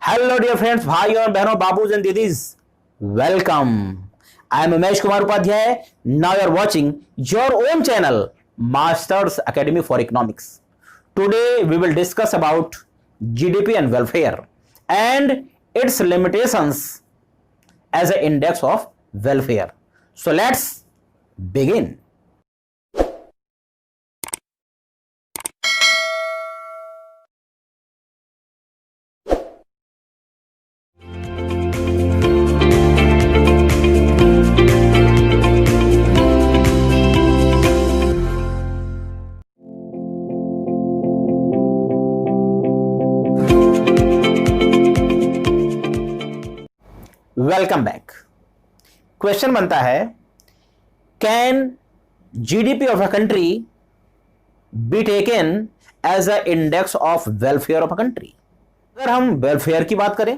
Hello dear friends, भाई और बहनों, बाबूज एंड दीदीज, welcome. I am Umesh Kumar Upadhyay. Now you are watching your own channel Masters Academy for economics. Today we will discuss about GDP and welfare and its limitations as an index of welfare. So let's begin. Welcome back. Question बनता है, can GDP of a country be taken as a index of welfare of a country. अगर हम welfare की बात करें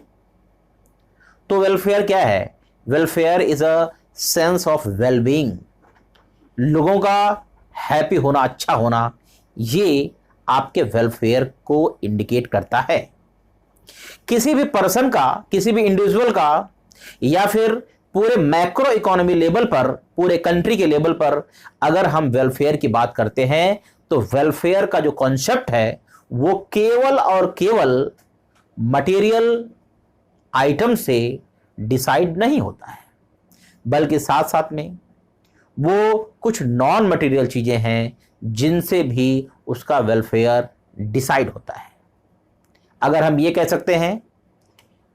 तो welfare क्या है? Welfare is a sense of wellbeing. लोगों का हैप्पी होना, अच्छा होना, ये आपके वेलफेयर को इंडिकेट करता है। किसी भी पर्सन का, किसी भी इंडिविजुअल का, या फिर पूरे मैक्रो इकोनॉमी लेवल पर, पूरे कंट्री के लेवल पर अगर हम वेलफेयर की बात करते हैं तो वेलफेयर का जो कॉन्सेप्ट है वो केवल और केवल मटेरियल आइटम से डिसाइड नहीं होता है, बल्कि साथ साथ में वो कुछ नॉन मटेरियल चीजें हैं जिनसे भी उसका वेलफेयर डिसाइड होता है। अगर हम ये कह सकते हैं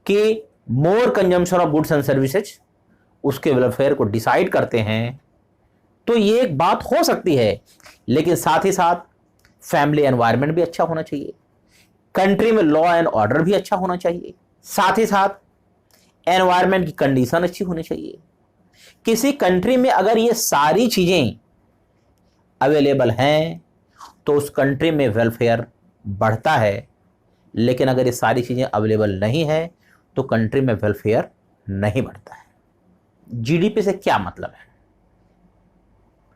कि more consumption of goods and services उसके वेलफेयर को डिसाइड करते हैं, तो ये एक बात हो सकती है। लेकिन साथ ही साथ फैमिली एनवायरनमेंट भी अच्छा होना चाहिए, कंट्री में लॉ एंड ऑर्डर भी अच्छा होना चाहिए, साथ ही साथ एनवायरनमेंट की कंडीशन अच्छी होनी चाहिए। किसी कंट्री में अगर ये सारी चीजें अवेलेबल हैं तो उस कंट्री में वेलफेयर बढ़ता है। लेकिन अगर ये सारी चीजें अवेलेबल नहीं है तो कंट्री में वेलफेयर नहीं बढ़ता है। जीडीपी से क्या मतलब है?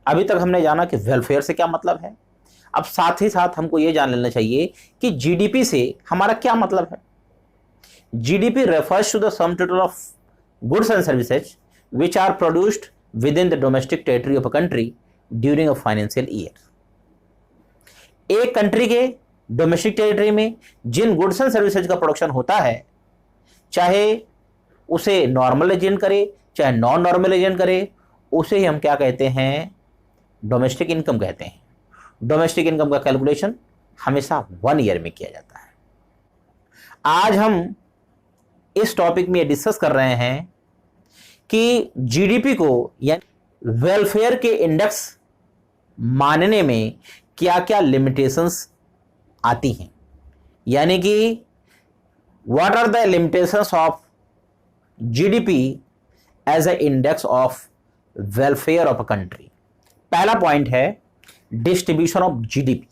अभी तक हमने जाना कि वेलफेयर से क्या मतलब है। अब साथ ही साथ हमको यह जान लेना चाहिए कि जीडीपी से हमारा क्या मतलब है। GDP refers to the sum total of goods and services which are produced within the domestic territory of a country during a financial year. एक कंट्री के डोमेस्टिक टेरिटरी में जिन गुड्स एंड सर्विसेज का production होता है, चाहे उसे normal reason करे चाहे नॉन नॉर्मल रीजन करे, उसे ही हम क्या कहते हैं? डोमेस्टिक इनकम कहते हैं। डोमेस्टिक इनकम का कैलकुलेशन हमेशा 1 ईयर में किया जाता है। आज हम इस टॉपिक में डिस्कस कर रहे हैं कि जीडीपी को यानी वेलफेयर के इंडेक्स मानने में क्या क्या लिमिटेशंस आती हैं, यानी कि what are the limitations of GDP as a index of welfare of a country. पहला पॉइंट है डिस्ट्रीब्यूशन ऑफ जीडीपी।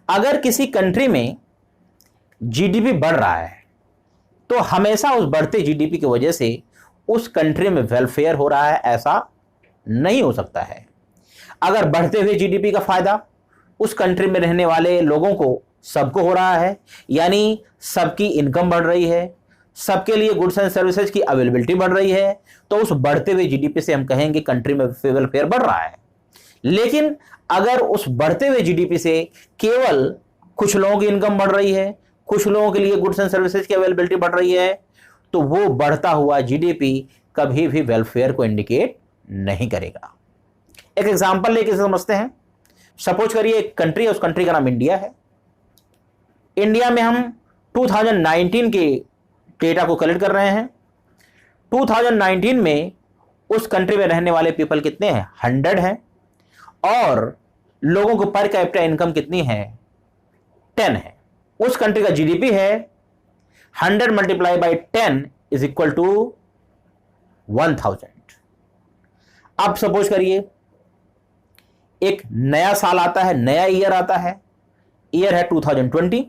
अगर किसी कंट्री में जीडीपी बढ़ रहा है तो हमेशा उस बढ़ते जीडीपी की वजह से उस कंट्री में वेलफेयर हो रहा है, ऐसा नहीं हो सकता है। अगर बढ़ते हुए जीडीपी का फायदा उस कंट्री में रहने वाले लोगों को, सबको हो रहा है, यानी सबकी इनकम बढ़ रही है, सबके लिए गुड्स एंड सर्विसेज की अवेलेबिलिटी बढ़ रही है, तो उस बढ़ते हुए जीडीपी से हम कहेंगे कंट्री में वेलफेयर बढ़ रहा है। लेकिन अगर उस बढ़ते हुए जीडीपी से केवल कुछ लोगों की इनकम बढ़ रही है, कुछ लोगों के लिए गुड्स एंड सर्विसेज की अवेलेबिलिटी बढ़ रही है, तो वो बढ़ता हुआ जीडीपी कभी भी वेलफेयर को इंडिकेट नहीं करेगा। एक एग्जांपल लेके समझते हैं। सपोज करिए एक कंट्री है, उस कंट्री का नाम इंडिया है। इंडिया में हम 2019 के डेटा को कलेक्ट कर रहे हैं। 2019 में उस कंट्री में रहने वाले पीपल कितने हैं? 100 हैं। और लोगों को पर कैपिटा इनकम कितनी है? 10 है। उस कंट्री का जीडीपी है 100 multiply by 10 is equal to 1000। अब सपोज करिए एक नया साल आता है, नया ईयर आता है, ईयर है 2020।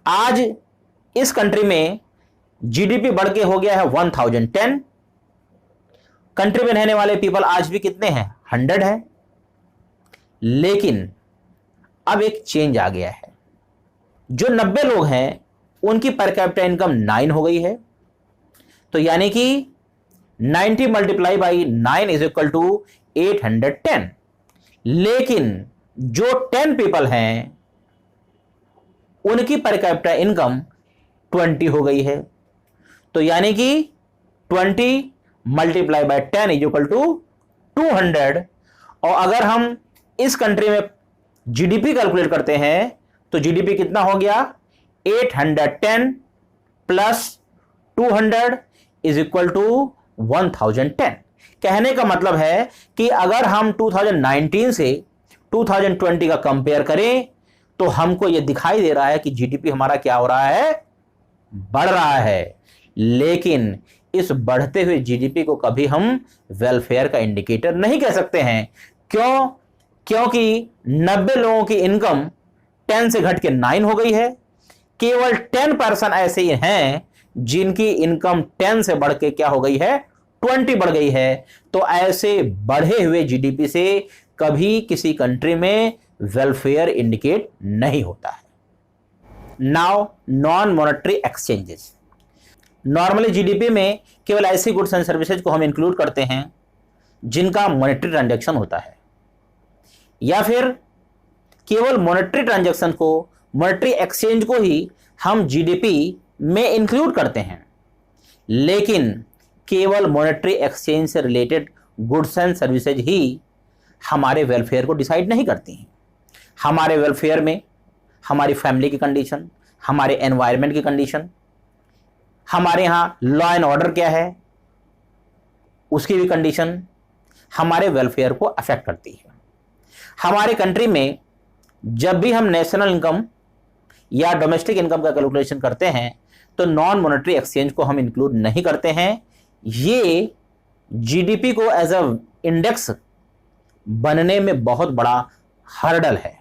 आज इस कंट्री में जीडीपी बढ़ के हो गया है 1010। कंट्री में रहने वाले पीपल आज भी कितने हैं? 100 है। लेकिन अब एक चेंज आ गया है। जो 90 लोग हैं उनकी पर कैपिटा इनकम 9 हो गई है, तो यानी कि 90 multiply by 9 is equal to 810। लेकिन जो 10 पीपल हैं उनकी पर कैपिटा इनकम 20 हो गई है, तो यानी कि 20 multiply by 10 is equal to 200। और अगर हम इस कंट्री में जीडीपी कैलकुलेट करते हैं तो जीडीपी कितना हो गया, 810 प्लस 200 इज इक्वल टू 1010। कहने का मतलब है कि अगर हम 2019 से 2020 का कंपेयर करें तो हमको यह दिखाई दे रहा है कि जीडीपी हमारा क्या हो रहा है, बढ़ रहा है। लेकिन इस बढ़ते हुए जीडीपी को कभी हम वेलफेयर का इंडिकेटर नहीं कह सकते हैं। क्यों? क्योंकि 90 लोगों की इनकम 10 से घट के 9 हो गई है। केवल 10% ऐसे ही हैं जिनकी इनकम 10 से बढ़ के क्या हो गई है, 20 बढ़ गई है। तो ऐसे बढ़े हुए जीडीपी से कभी किसी कंट्री में वेलफेयर इंडिकेट नहीं होता है। Now non monetary exchanges. Normally GDP में केवल ऐसी गुड्स एंड सर्विसेज को हम इंक्लूड करते हैं जिनका मॉनेटरी ट्रांजैक्शन होता है, या फिर केवल मॉनेटरी ट्रांजैक्शन को, मॉनेटरी एक्सचेंज को ही हम जीडीपी में इंक्लूड करते हैं। लेकिन केवल मॉनेटरी एक्सचेंज से रिलेटेड गुड्स एंड सर्विसेज ही हमारे वेलफेयर को डिसाइड नहीं करती हैं। हमारे वेलफेयर में हमारी फैमिली की कंडीशन, हमारे एनवायरनमेंट की कंडीशन, हमारे यहाँ लॉ एंड ऑर्डर क्या है उसकी भी कंडीशन हमारे वेलफेयर को अफेक्ट करती है। हमारे कंट्री में जब भी हम नेशनल इनकम या डोमेस्टिक इनकम का कैलकुलेशन करते हैं तो नॉन मॉनेटरी एक्सचेंज को हम इंक्लूड नहीं करते हैं। ये जीडीपी को एज अ इंडेक्स बनने में बहुत बड़ा हर्डल है।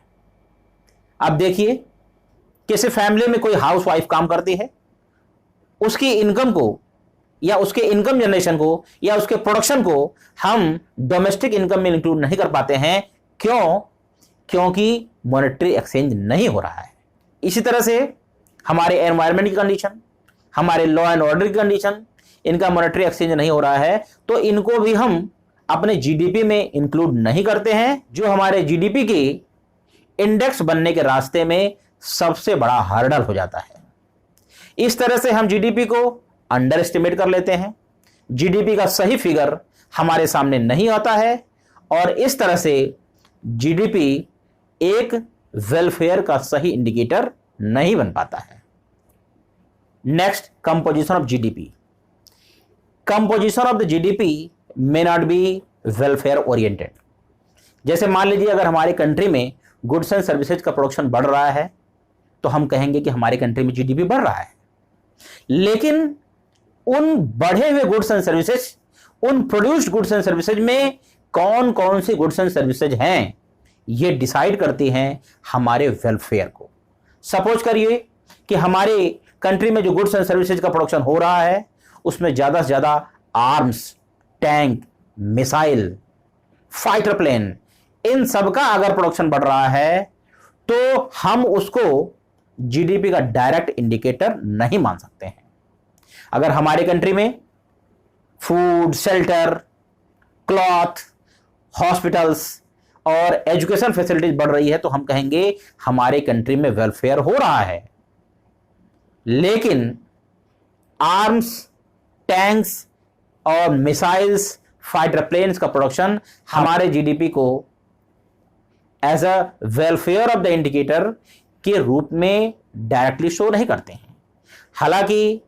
अब देखिए, किसी फैमिली में कोई हाउसवाइफ काम करती है, उसकी इनकम को या उसके इनकम जनरेशन को या उसके प्रोडक्शन को हम डोमेस्टिक इनकम में इंक्लूड नहीं कर पाते हैं। क्यों? क्योंकि मॉनेटरी एक्सचेंज नहीं हो रहा है। इसी तरह से हमारे एनवायरनमेंट की कंडीशन, हमारे लॉ एंड ऑर्डर की कंडीशन, इनका मॉनेटरी एक्सचेंज नहीं हो रहा है, तो इनको भी हम अपने जीडीपी में इंक्लूड नहीं करते हैं, जो हमारे जीडीपी के इंडेक्स बनने के रास्ते में सबसे बड़ा हर्डल हो जाता है। इस तरह से हम जीडीपी को अंडर एस्टिमेट कर लेते हैं, जीडीपी का सही फिगर हमारे सामने नहीं आता है, और इस तरह से जीडीपी एक वेलफेयर का सही इंडिकेटर नहीं बन पाता है। Next, composition of GDP. Composition of the GDP may not be welfare oriented. जैसे मान लीजिए अगर हमारी कंट्री में गुड्स एंड सर्विसेज का प्रोडक्शन बढ़ रहा है तो हम कहेंगे कि हमारी कंट्री में जीडीपी बढ़ रहा है। लेकिन उन बढ़े हुए गुड्स एंड सर्विसेज, उन प्रोड्यूस्ड गुड्स एंड सर्विसेज में कौन कौन सी गुड्स एंड सर्विसेज हैं, ये डिसाइड करती हैं हमारे वेलफेयर को। सपोज करिए कि हमारे कंट्री में जो गुड्स एंड सर्विसेज का प्रोडक्शन हो रहा है उसमें ज्यादा से ज्यादा arms, tank, missile, fighter plane, इन सब का अगर प्रोडक्शन बढ़ रहा है तो हम उसको जीडीपी का डायरेक्ट इंडिकेटर नहीं मान सकते हैं। अगर हमारे कंट्री में फूड, शेल्टर, क्लॉथ, हॉस्पिटल्स और एजुकेशन फैसिलिटीज बढ़ रही है तो हम कहेंगे हमारे कंट्री में वेलफेयर हो रहा है। लेकिन आर्म्स, टैंक्स और मिसाइल्स, फाइटर प्लेन्स का प्रोडक्शन हमारे जीडीपी को as a welfare of the indicator के रूप में डायरेक्टली शो नहीं करते हैं। हालांकि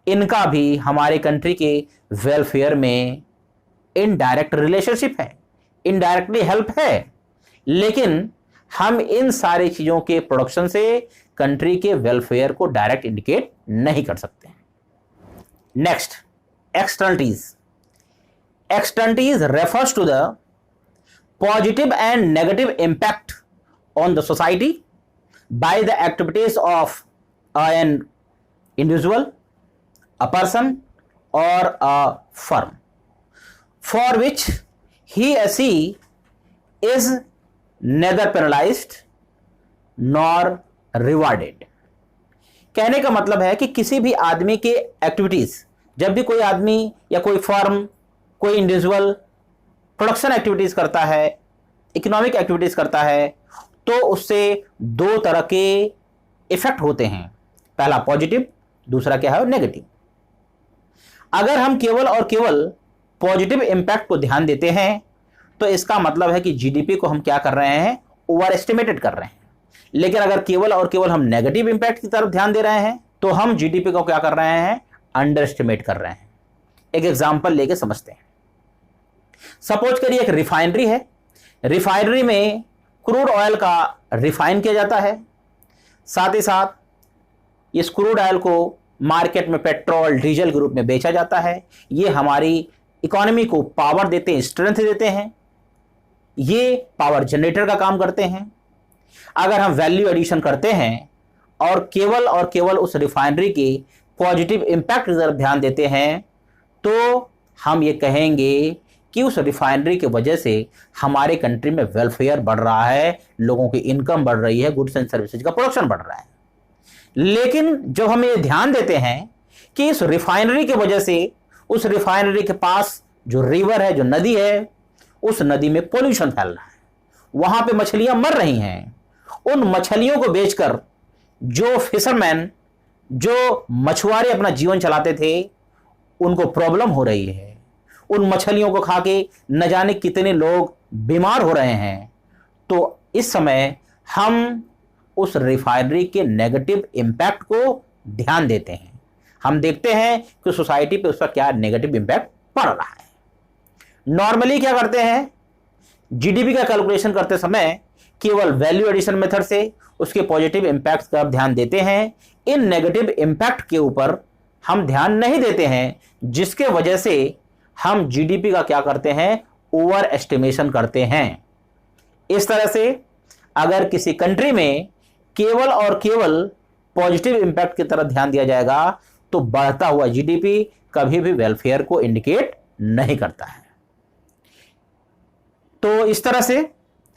इनका भी हमारे कंट्री के वेलफेयर में इनडायरेक्ट रिलेशनशिप है, इनडायरेक्टली हेल्प है, लेकिन हम इन सारी चीजों के प्रोडक्शन से कंट्री के वेलफेयर को डायरेक्ट इंडिकेट नहीं कर सकते हैं। Next, externalities. Externalities refers to the positive and negative impact on the society by the activities of an individual, a person or a firm for which he or she is neither penalized nor rewarded। कहने का मतलब है कि किसी भी आदमी के activities, जब भी कोई आदमी या कोई फर्म, कोई इंडिविजुअल प्रोडक्शन एक्टिविटीज करता है, इकोनॉमिक एक्टिविटीज करता है, तो उससे दो तरह के इफेक्ट होते हैं। पहला पॉजिटिव, दूसरा क्या है, नेगेटिव। अगर हम केवल और केवल पॉजिटिव इंपैक्ट को ध्यान देते हैं तो इसका मतलब है कि जीडीपी को हम क्या कर रहे हैं, ओवर एस्टिमेटेड कर रहे हैं। लेकिन अगर केवल और केवल हम नेगेटिव इंपैक्ट की तरफ ध्यान दे रहे हैं तो हम जीडीपी को क्या कर रहे हैं, अंडर एस्टिमेट कर रहे हैं। एक एग्जांपल लेके समझते हैं। सपोज करिए एक रिफाइनरी है, रिफाइनरी में क्रूड ऑयल का रिफाइन किया जाता है, साथ ही साथ इस क्रूड ऑयल को मार्केट में पेट्रोल डीजल के रूप में बेचा जाता है। ये हमारी इकोनॉमी को पावर देते हैं, स्ट्रेंथ देते हैं, ये पावर जनरेटर का काम करते हैं। अगर हम वैल्यू एडिशन करते हैं और केवल उस रिफाइनरी के पॉजिटिव इंपैक्ट की तरफ ध्यान देते हैं तो हम ये कहेंगे कि उस रिफाइनरी की वजह से हमारे कंट्री में वेलफेयर बढ़ रहा है, लोगों की इनकम बढ़ रही है, गुड्स एंड सर्विसेज का प्रोडक्शन बढ़ रहा है। लेकिन जब हम ये ध्यान देते हैं कि इस रिफाइनरी की वजह से उस रिफाइनरी के पास जो रिवर है, जो नदी है, उस नदी में पोल्यूशन फैल रहा है, वहां पे मछलियां मर रही हैं, उन मछलियों को बेचकर जो फिशरमैन, जो मछुआरे अपना जीवन चलाते थे, उनको प्रॉब्लम हो रही है। उन मछलियों को खा के न जाने कितने लोग बीमार हो रहे हैं। तो इस समय हम उस रिफाइनरी के नेगेटिव इंपैक्ट को ध्यान देते हैं। हम देखते हैं कि सोसाइटी पे उसका क्या नेगेटिव इंपैक्ट पड़ रहा है। नॉर्मली क्या करते हैं, जीडीपी का कैलकुलेशन करते समय केवल वैल्यू एडिशन मेथड से उसके पॉजिटिव इंपैक्ट का ध्यान देते हैं। इन नेगेटिव इंपैक्ट के ऊपर हम ध्यान नहीं देते हैं, जिसके वजह से हम जीडीपी का क्या करते हैं, ओवर एस्टिमेशन करते हैं। इस तरह से अगर किसी कंट्री में केवल और केवल पॉजिटिव इंपैक्ट की तरफ ध्यान दिया जाएगा तो बढ़ता हुआ जीडीपी कभी भी वेलफेयर को इंडिकेट नहीं करता है। तो इस तरह से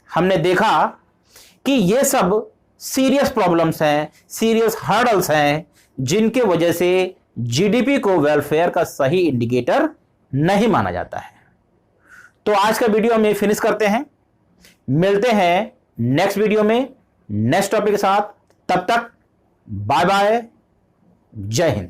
हमने देखा कि ये सब सीरियस प्रॉब्लम्स हैं, सीरियस हर्डल्स हैं, जिनके वजह से जीडीपी को वेलफेयर का सही इंडिकेटर नहीं माना जाता है। तो आज का वीडियो हम ये फिनिश करते हैं, मिलते हैं नेक्स्ट वीडियो में नेक्स्ट टॉपिक के साथ। तब तक बाय बाय, जय हिंद।